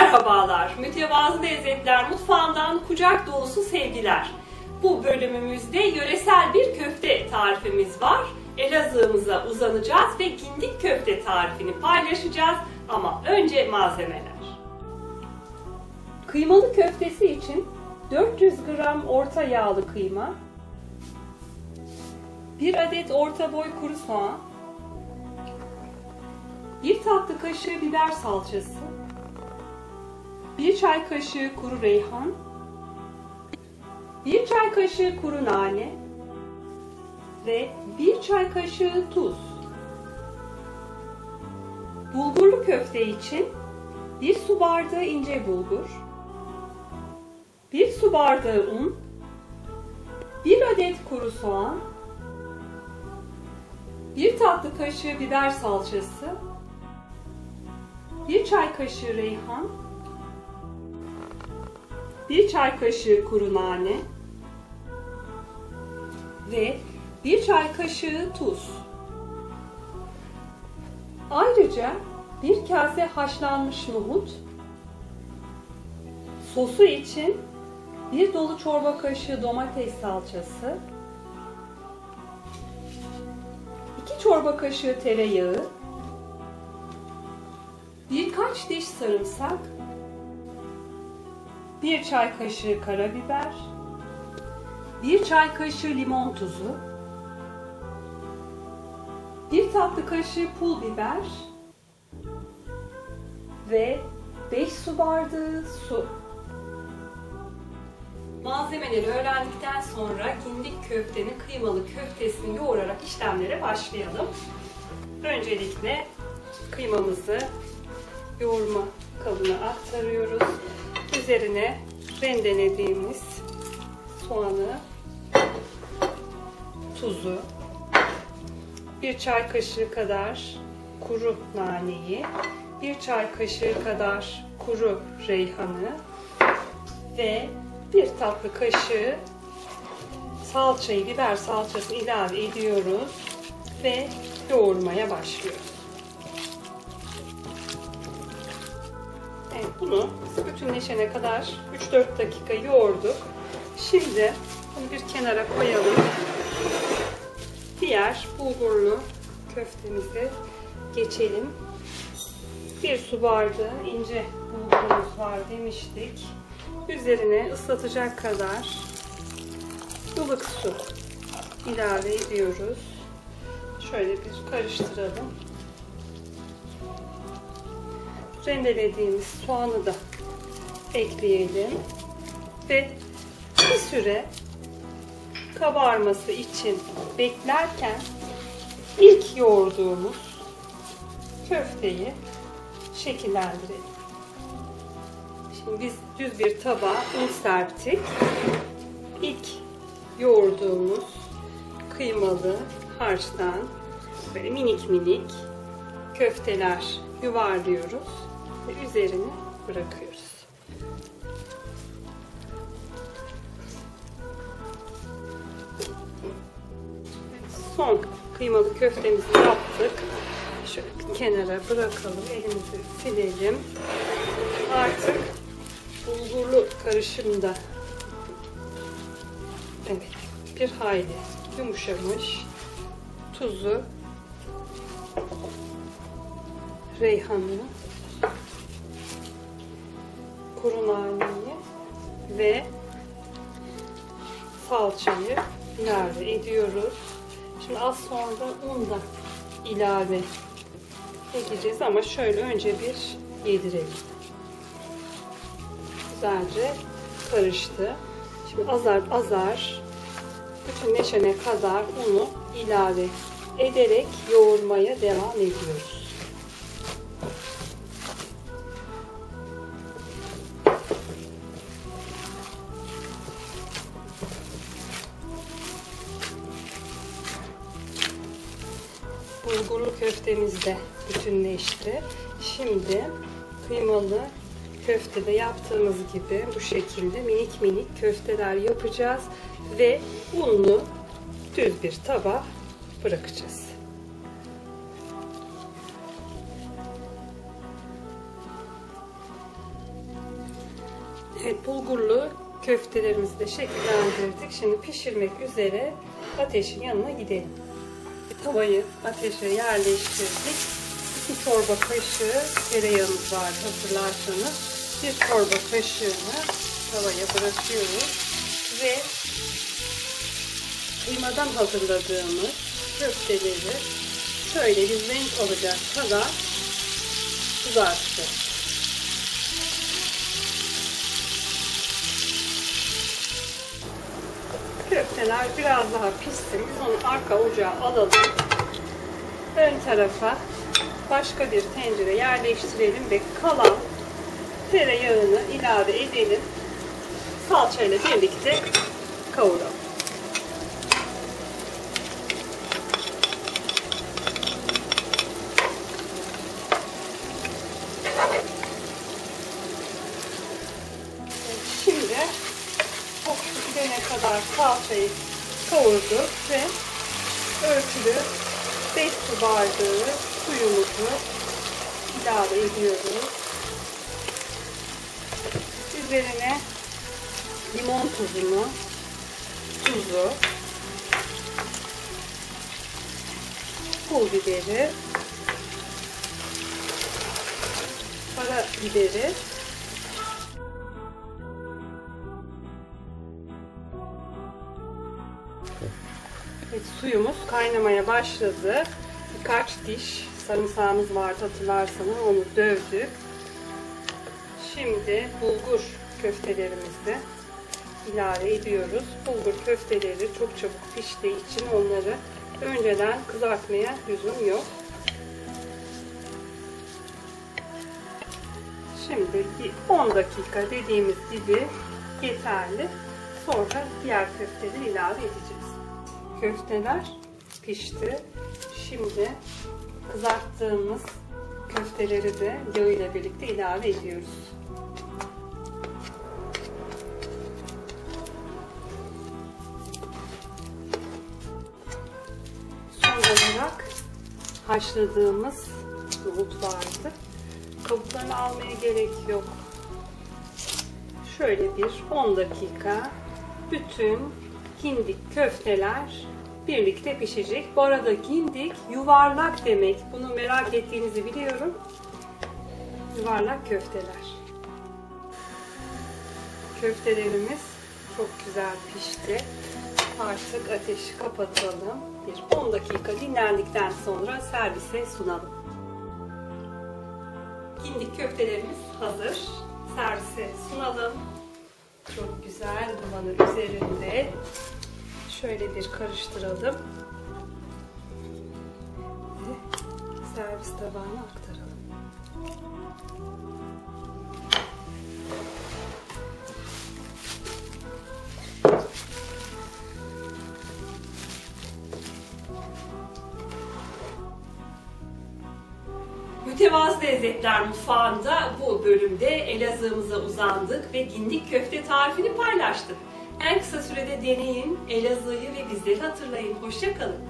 Merhabalar, Mütevazı Lezzetler Mutfağı'ndan kucak dolusu sevgiler. Bu bölümümüzde yöresel bir köfte tarifimiz var. Elazığ'ımıza uzanacağız ve gindik köfte tarifini paylaşacağız. Ama önce malzemeler. Kıymalı köftesi için 400 gram orta yağlı kıyma, 1 adet orta boy kuru soğan, 1 tatlı kaşığı biber salçası, 1 çay kaşığı kuru reyhan, 1 çay kaşığı kuru nane ve 1 çay kaşığı tuz. Bulgurlu köfte için 1 su bardağı ince bulgur, 1 su bardağı un, 1 adet kuru soğan, 1 tatlı kaşığı biber salçası, 1 çay kaşığı reyhan, 1 çay kaşığı kuru nane ve 1 çay kaşığı tuz. Ayrıca 1 kase haşlanmış nohut, sosu için 1 dolu çorba kaşığı domates salçası, 2 çorba kaşığı tereyağı, birkaç diş sarımsak, 1 çay kaşığı karabiber, 1 çay kaşığı limon tuzu, 1 tatlı kaşığı pul biber ve 5 su bardağı su. Malzemeleri öğrendikten sonra gindik köftenin kıymalı köftesini yoğurarak işlemlere başlayalım. Öncelikle kıymamızı yoğurma kabına aktarıyoruz. Üzerine rendelediğimiz soğanı, tuzu, 1 çay kaşığı kadar kuru naneyi, 1 çay kaşığı kadar kuru reyhanı ve 1 tatlı kaşığı salçayı, biber salçasını ilave ediyoruz ve yoğurmaya başlıyoruz. Evet, bunu bütünleşene kadar 3-4 dakika yoğurduk. Şimdi bunu bir kenara koyalım. Diğer bulgurlu köftemize geçelim. 1 su bardağı ince bulgurumuz var demiştik. Üzerine ıslatacak kadar ılık su ilave ediyoruz. Şöyle bir karıştıralım. Rendelediğimiz soğanı da ekleyelim ve bir süre kabarması için beklerken ilk yoğurduğumuz köfteyi şekillendirelim. Şimdi biz düz bir tabağa un serptik. İlk yoğurduğumuz kıymalı harçtan böyle minik minik köfteler yuvarlıyoruz ve üzerine bırakıyoruz. Son kıymalı köftemizi yaptık. Şöyle kenara bırakalım, elimizi silelim. Artık bulgurlu karışımda evet bir hayli yumuşamış. Tuzu, reyhanı, kuru naneyi ve salçayı ilave ediyoruz. Şimdi az sonra un da ilave edeceğiz ama şöyle önce bir yedirelim. Güzelce karıştı. Şimdi azar azar bütünleşene kadar unu ilave ederek yoğurmaya devam ediyoruz. Bulgurlu köftemiz de bütünleşti. Şimdi kıymalı köftede yaptığımız gibi bu şekilde minik minik köfteler yapacağız ve unlu düz bir tabağa bırakacağız. Evet, bulgurlu köftelerimizi de şekillendirdik. Şimdi pişirmek üzere ateşin yanına gidelim. Tavayı ateşe yerleştirdik. 2 çorba kaşığı tereyağımız var, hatırlarsanız. 1 çorba kaşığını tavaya bırakıyoruz ve kıymadan hazırladığımız köfteleri şöyle bir renk alacak kadar kızartacağız. Köfteler biraz daha pişsin. Biz onu arka ocağa alalım. Ön tarafa başka bir tencere yerleştirelim ve kalan tereyağını ilave edelim. Salçayla birlikte kavuralım. Şimdi kokusu gidene kadar salçayı kavurduk ve ölçülü 5 su bardağı suyumuzu ilave ediyoruz. Üzerine limon tuzu, pul biberi, karabiberi, evet, suyumuz kaynamaya başladı. Birkaç diş sarımsağımız vardı, hatırlarsanız onu dövdük. Şimdi bulgur köftelerimizi ilave ediyoruz. Bulgur köfteleri çok çabuk piştiği için onları önceden kızartmaya lüzum yok. Şimdi bir 10 dakika dediğimiz gibi yeterli. Sonra diğer köfteleri ilave edeceğiz. Köfteler pişti. Şimdi kızarttığımız köfteleri de yağı ile birlikte ilave ediyoruz. Son olarak haşladığımız nohut vardı. Kabuklarını almaya gerek yok. Şöyle bir 10 dakika bütün gindik köfteler birlikte pişecek. Bu arada gindik yuvarlak demek. Bunu merak ettiğinizi biliyorum. Yuvarlak köfteler. Köftelerimiz çok güzel pişti. Artık ateşi kapatalım. Bir 10 dakika dinlendikten sonra servise sunalım. Gindik köftelerimiz hazır. Servise sunalım. Çok güzel dumanı üzerinde. Şöyle bir karıştıralım. Ve servis tabağına aktaralım. Mütevazı Lezzetler Mutfağı'nda bu bölümde Elazığ'ımıza uzandık ve gindik köfte tarifini paylaştık. En kısa sürede deneyin, Elazığ'ı ve bizleri hatırlayın. Hoşça kalın.